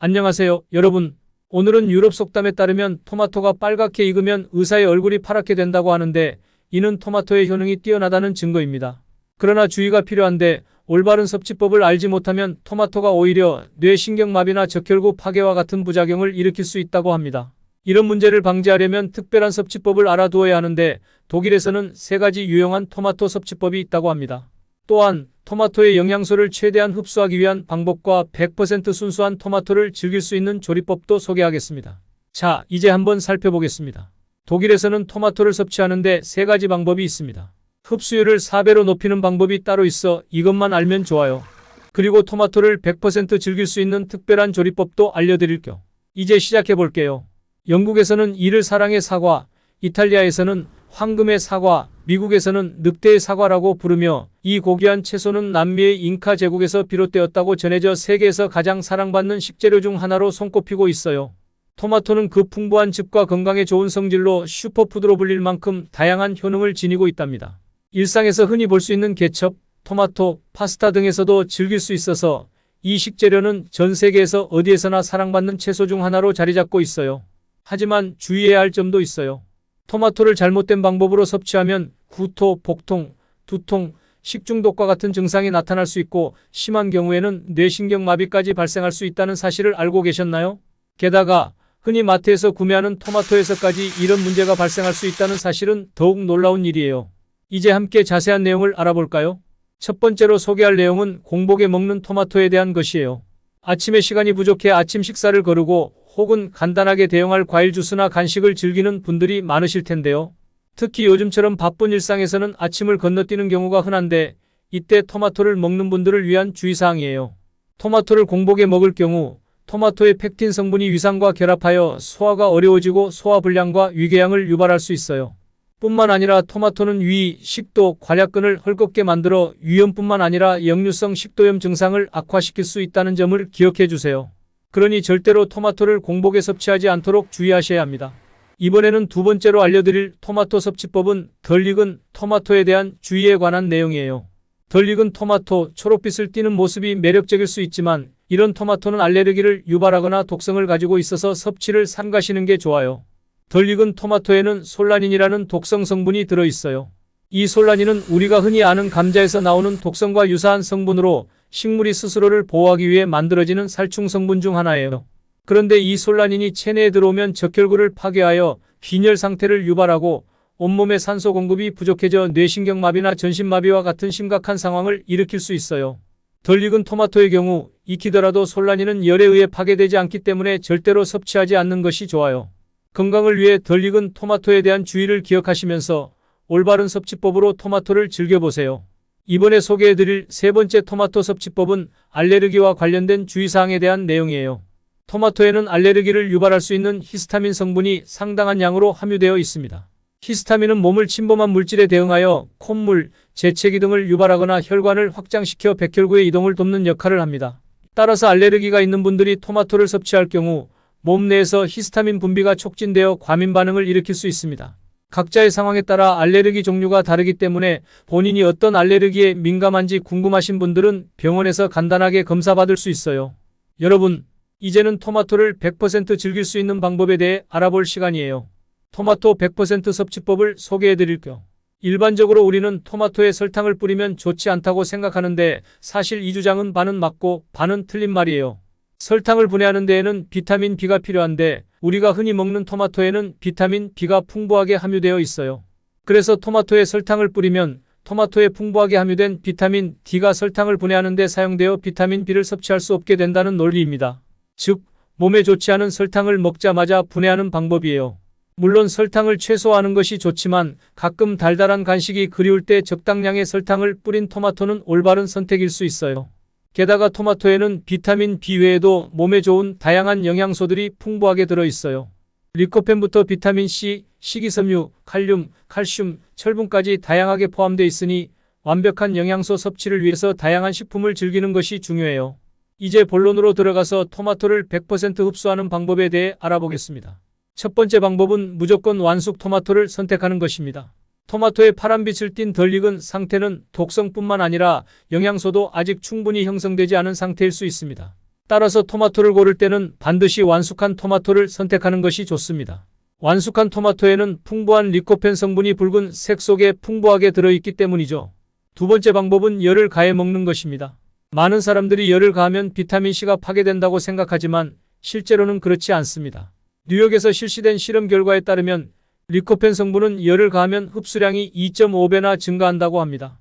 안녕하세요, 여러분. 오늘은 유럽 속담에 따르면 토마토가 빨갛게 익으면 의사의 얼굴이 파랗게 된다고 하는데 이는 토마토의 효능이 뛰어나다는 증거입니다. 그러나 주의가 필요한데 올바른 섭취법을 알지 못하면 토마토가 오히려 뇌신경마비나 적혈구 파괴와 같은 부작용을 일으킬 수 있다고 합니다. 이런 문제를 방지하려면 특별한 섭취법을 알아두어야 하는데 독일에서는 3가지 유용한 토마토 섭취법이 있다고 합니다. 또한 토마토의 영양소를 최대한 흡수하기 위한 방법과 100% 순수한 토마토를 즐길 수 있는 조리법도 소개하겠습니다. 자, 이제 한번 살펴보겠습니다. 독일에서는 토마토를 섭취하는데 3가지 방법이 있습니다. 흡수율을 4배로 높이는 방법이 따로 있어 이것만 알면 좋아요. 그리고 토마토를 100% 즐길 수 있는 특별한 조리법도 알려드릴게요. 이제 시작해볼게요. 영국에서는 이를 사랑의 사과, 이탈리아에서는 황금의 사과, 미국에서는 늑대의 사과라고 부르며 이 고귀한 채소는 남미의 잉카 제국에서 비롯되었다고 전해져 세계에서 가장 사랑받는 식재료 중 하나로 손꼽히고 있어요. 토마토는 그 풍부한 즙과 건강에 좋은 성질로 슈퍼푸드로 불릴 만큼 다양한 효능을 지니고 있답니다. 일상에서 흔히 볼 수 있는 케첩, 토마토, 파스타 등에서도 즐길 수 있어서 이 식재료는 전 세계에서 어디에서나 사랑받는 채소 중 하나로 자리 잡고 있어요. 하지만 주의해야 할 점도 있어요. 토마토를 잘못된 방법으로 섭취하면 구토, 복통, 두통, 식중독과 같은 증상이 나타날 수 있고 심한 경우에는 뇌신경마비까지 발생할 수 있다는 사실을 알고 계셨나요? 게다가 흔히 마트에서 구매하는 토마토에서까지 이런 문제가 발생할 수 있다는 사실은 더욱 놀라운 일이에요. 이제 함께 자세한 내용을 알아볼까요? 첫 번째로 소개할 내용은 공복에 먹는 토마토에 대한 것이에요. 아침에 시간이 부족해 아침 식사를 거르고 혹은 간단하게 대용할 과일 주스나 간식을 즐기는 분들이 많으실 텐데요. 특히 요즘처럼 바쁜 일상에서는 아침을 건너뛰는 경우가 흔한데 이때 토마토를 먹는 분들을 위한 주의사항이에요. 토마토를 공복에 먹을 경우 토마토의 펙틴 성분이 위산과 결합하여 소화가 어려워지고 소화불량과 위궤양을 유발할 수 있어요. 뿐만 아니라 토마토는 위, 식도, 괄약근을 헐겁게 만들어 위염뿐만 아니라 역류성 식도염 증상을 악화시킬 수 있다는 점을 기억해 주세요. 그러니 절대로 토마토를 공복에 섭취하지 않도록 주의하셔야 합니다. 이번에는 두 번째로 알려드릴 토마토 섭취법은 덜 익은 토마토에 대한 주의에 관한 내용이에요. 덜 익은 토마토, 초록빛을 띠는 모습이 매력적일 수 있지만 이런 토마토는 알레르기를 유발하거나 독성을 가지고 있어서 섭취를 삼가시는 게 좋아요. 덜 익은 토마토에는 솔라닌이라는 독성 성분이 들어있어요. 이 솔라닌은 우리가 흔히 아는 감자에서 나오는 독성과 유사한 성분으로 식물이 스스로를 보호하기 위해 만들어지는 살충 성분 중 하나예요. 그런데 이 솔라닌이 체내에 들어오면 적혈구를 파괴하여 빈혈 상태를 유발하고 온몸의 산소 공급이 부족해져 뇌신경마비나 전신마비와 같은 심각한 상황을 일으킬 수 있어요. 덜 익은 토마토의 경우 익히더라도 솔라닌은 열에 의해 파괴되지 않기 때문에 절대로 섭취하지 않는 것이 좋아요. 건강을 위해 덜 익은 토마토에 대한 주의를 기억하시면서 올바른 섭취법으로 토마토를 즐겨보세요. 이번에 소개해드릴 3번째 토마토 섭취법은 알레르기와 관련된 주의사항에 대한 내용이에요. 토마토에는 알레르기를 유발할 수 있는 히스타민 성분이 상당한 양으로 함유되어 있습니다. 히스타민은 몸을 침범한 물질에 대응하여 콧물, 재채기 등을 유발하거나 혈관을 확장시켜 백혈구의 이동을 돕는 역할을 합니다. 따라서 알레르기가 있는 분들이 토마토를 섭취할 경우 몸 내에서 히스타민 분비가 촉진되어 과민 반응을 일으킬 수 있습니다. 각자의 상황에 따라 알레르기 종류가 다르기 때문에 본인이 어떤 알레르기에 민감한지 궁금하신 분들은 병원에서 간단하게 검사받을 수 있어요. 여러분, 이제는 토마토를 100% 즐길 수 있는 방법에 대해 알아볼 시간이에요. 토마토 100% 섭취법을 소개해드릴게요. 일반적으로 우리는 토마토에 설탕을 뿌리면 좋지 않다고 생각하는데 사실 이 주장은 반은 맞고 반은 틀린 말이에요. 설탕을 분해하는 데에는 비타민 B가 필요한데 우리가 흔히 먹는 토마토에는 비타민 B가 풍부하게 함유되어 있어요. 그래서 토마토에 설탕을 뿌리면 토마토에 풍부하게 함유된 비타민 D가 설탕을 분해하는 데 사용되어 비타민 B를 섭취할 수 없게 된다는 논리입니다. 즉, 몸에 좋지 않은 설탕을 먹자마자 분해하는 방법이에요. 물론 설탕을 최소화하는 것이 좋지만 가끔 달달한 간식이 그리울 때 적당량의 설탕을 뿌린 토마토는 올바른 선택일 수 있어요. 게다가 토마토에는 비타민 B 외에도 몸에 좋은 다양한 영양소들이 풍부하게 들어있어요. 리코펜부터 비타민 C, 식이섬유, 칼륨, 칼슘, 철분까지 다양하게 포함되어 있으니 완벽한 영양소 섭취를 위해서 다양한 식품을 즐기는 것이 중요해요. 이제 본론으로 들어가서 토마토를 100% 흡수하는 방법에 대해 알아보겠습니다. 첫 번째 방법은 무조건 완숙 토마토를 선택하는 것입니다. 토마토의 파란빛을 띤 덜 익은 상태는 독성뿐만 아니라 영양소도 아직 충분히 형성되지 않은 상태일 수 있습니다. 따라서 토마토를 고를 때는 반드시 완숙한 토마토를 선택하는 것이 좋습니다. 완숙한 토마토에는 풍부한 리코펜 성분이 붉은 색 속에 풍부하게 들어있기 때문이죠. 두 번째 방법은 열을 가해 먹는 것입니다. 많은 사람들이 열을 가하면 비타민C가 파괴된다고 생각하지만 실제로는 그렇지 않습니다. 뉴욕에서 실시된 실험 결과에 따르면 리코펜 성분은 열을 가하면 흡수량이 2.5배나 증가한다고 합니다.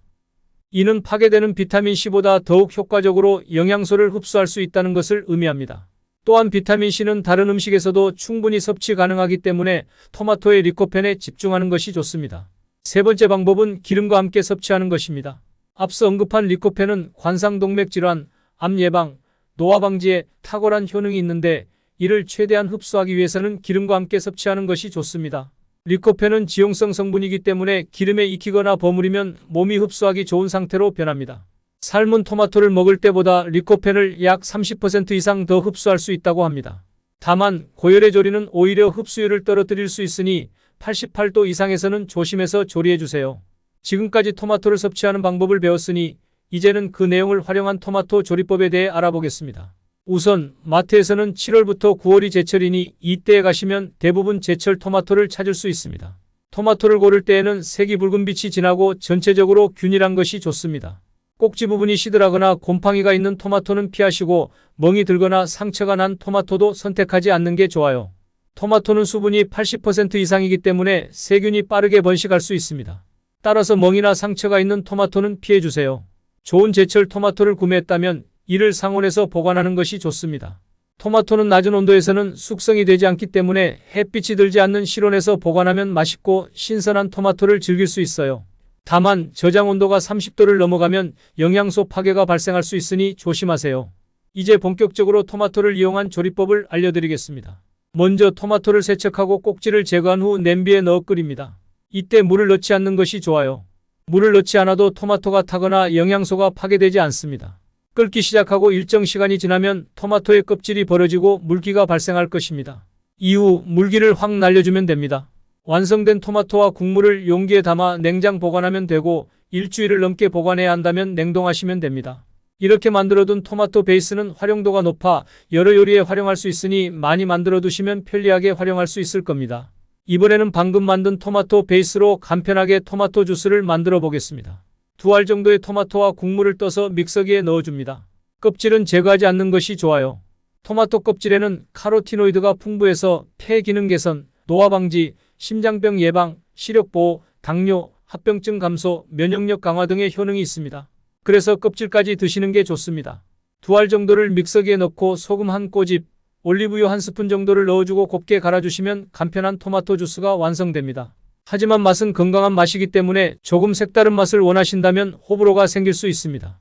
이는 파괴되는 비타민C보다 더욱 효과적으로 영양소를 흡수할 수 있다는 것을 의미합니다. 또한 비타민C는 다른 음식에서도 충분히 섭취 가능하기 때문에 토마토의 리코펜에 집중하는 것이 좋습니다. 세 번째 방법은 기름과 함께 섭취하는 것입니다. 앞서 언급한 리코펜은 관상동맥 질환, 암 예방, 노화 방지에 탁월한 효능이 있는데 이를 최대한 흡수하기 위해서는 기름과 함께 섭취하는 것이 좋습니다. 리코펜은 지용성 성분이기 때문에 기름에 익히거나 버무리면 몸이 흡수하기 좋은 상태로 변합니다. 삶은 토마토를 먹을 때보다 리코펜을 약 30% 이상 더 흡수할 수 있다고 합니다. 다만 고열의 조리는 오히려 흡수율을 떨어뜨릴 수 있으니 88도 이상에서는 조심해서 조리해주세요. 지금까지 토마토를 섭취하는 방법을 배웠으니 이제는 그 내용을 활용한 토마토 조리법에 대해 알아보겠습니다. 우선 마트에서는 7월부터 9월이 제철이니 이때에 가시면 대부분 제철 토마토를 찾을 수 있습니다. 토마토를 고를 때에는 색이 붉은 빛이 진하고 전체적으로 균일한 것이 좋습니다. 꼭지 부분이 시들하거나 곰팡이가 있는 토마토는 피하시고 멍이 들거나 상처가 난 토마토도 선택하지 않는 게 좋아요. 토마토는 수분이 80% 이상이기 때문에 세균이 빠르게 번식할 수 있습니다. 따라서 멍이나 상처가 있는 토마토는 피해주세요. 좋은 제철 토마토를 구매했다면 이를 상온에서 보관하는 것이 좋습니다. 토마토는 낮은 온도에서는 숙성이 되지 않기 때문에 햇빛이 들지 않는 실온에서 보관하면 맛있고 신선한 토마토를 즐길 수 있어요. 다만 저장 온도가 30도를 넘어가면 영양소 파괴가 발생할 수 있으니 조심하세요. 이제 본격적으로 토마토를 이용한 조리법을 알려드리겠습니다. 먼저 토마토를 세척하고 꼭지를 제거한 후 냄비에 넣어 끓입니다. 이때 물을 넣지 않는 것이 좋아요. 물을 넣지 않아도 토마토가 타거나 영양소가 파괴되지 않습니다. 끓기 시작하고 일정 시간이 지나면 토마토의 껍질이 벌어지고 물기가 발생할 것입니다. 이후 물기를 확 날려주면 됩니다. 완성된 토마토와 국물을 용기에 담아 냉장 보관하면 되고 일주일을 넘게 보관해야 한다면 냉동하시면 됩니다. 이렇게 만들어둔 토마토 베이스는 활용도가 높아 여러 요리에 활용할 수 있으니 많이 만들어 두시면 편리하게 활용할 수 있을 겁니다. 이번에는 방금 만든 토마토 베이스로 간편하게 토마토 주스를 만들어 보겠습니다. 2알 정도의 토마토와 국물을 떠서 믹서기에 넣어줍니다. 껍질은 제거하지 않는 것이 좋아요. 토마토 껍질에는 카로티노이드가 풍부해서 폐 기능 개선, 노화 방지, 심장병 예방, 시력 보호, 당뇨, 합병증 감소, 면역력 강화 등의 효능이 있습니다. 그래서 껍질까지 드시는 게 좋습니다. 2알 정도를 믹서기에 넣고 소금 한 꼬집, 올리브유 한 스푼 정도를 넣어주고 곱게 갈아주시면 간편한 토마토 주스가 완성됩니다. 하지만 맛은 건강한 맛이기 때문에 조금 색다른 맛을 원하신다면 호불호가 생길 수 있습니다.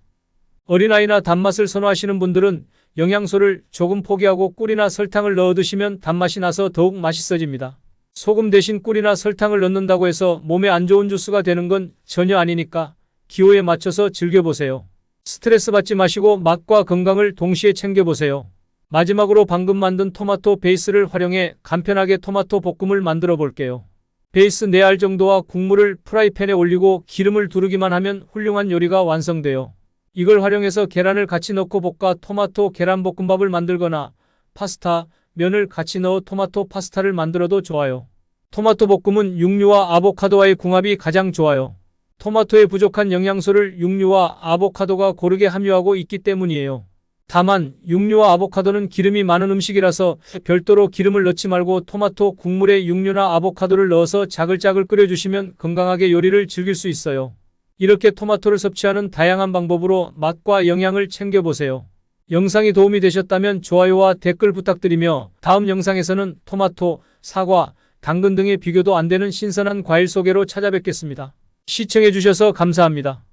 어린아이나 단맛을 선호하시는 분들은 영양소를 조금 포기하고 꿀이나 설탕을 넣어 드시면 단맛이 나서 더욱 맛있어집니다. 소금 대신 꿀이나 설탕을 넣는다고 해서 몸에 안 좋은 주스가 되는 건 전혀 아니니까 기호에 맞춰서 즐겨보세요. 스트레스 받지 마시고 맛과 건강을 동시에 챙겨보세요. 마지막으로 방금 만든 토마토 베이스를 활용해 간편하게 토마토 볶음을 만들어 볼게요. 베이스 4알 정도와 국물을 프라이팬에 올리고 기름을 두르기만 하면 훌륭한 요리가 완성돼요. 이걸 활용해서 계란을 같이 넣고 볶아 토마토 계란볶음밥을 만들거나 파스타, 면을 같이 넣어 토마토 파스타를 만들어도 좋아요. 토마토 볶음은 육류와 아보카도와의 궁합이 가장 좋아요. 토마토에 부족한 영양소를 육류와 아보카도가 고르게 함유하고 있기 때문이에요. 다만 육류와 아보카도는 기름이 많은 음식이라서 별도로 기름을 넣지 말고 토마토 국물에 육류나 아보카도를 넣어서 자글자글 끓여주시면 건강하게 요리를 즐길 수 있어요. 이렇게 토마토를 섭취하는 다양한 방법으로 맛과 영양을 챙겨보세요. 영상이 도움이 되셨다면 좋아요와 댓글 부탁드리며 다음 영상에서는 토마토, 사과, 당근 등의 비교도 안 되는 신선한 과일 소개로 찾아뵙겠습니다. 시청해주셔서 감사합니다.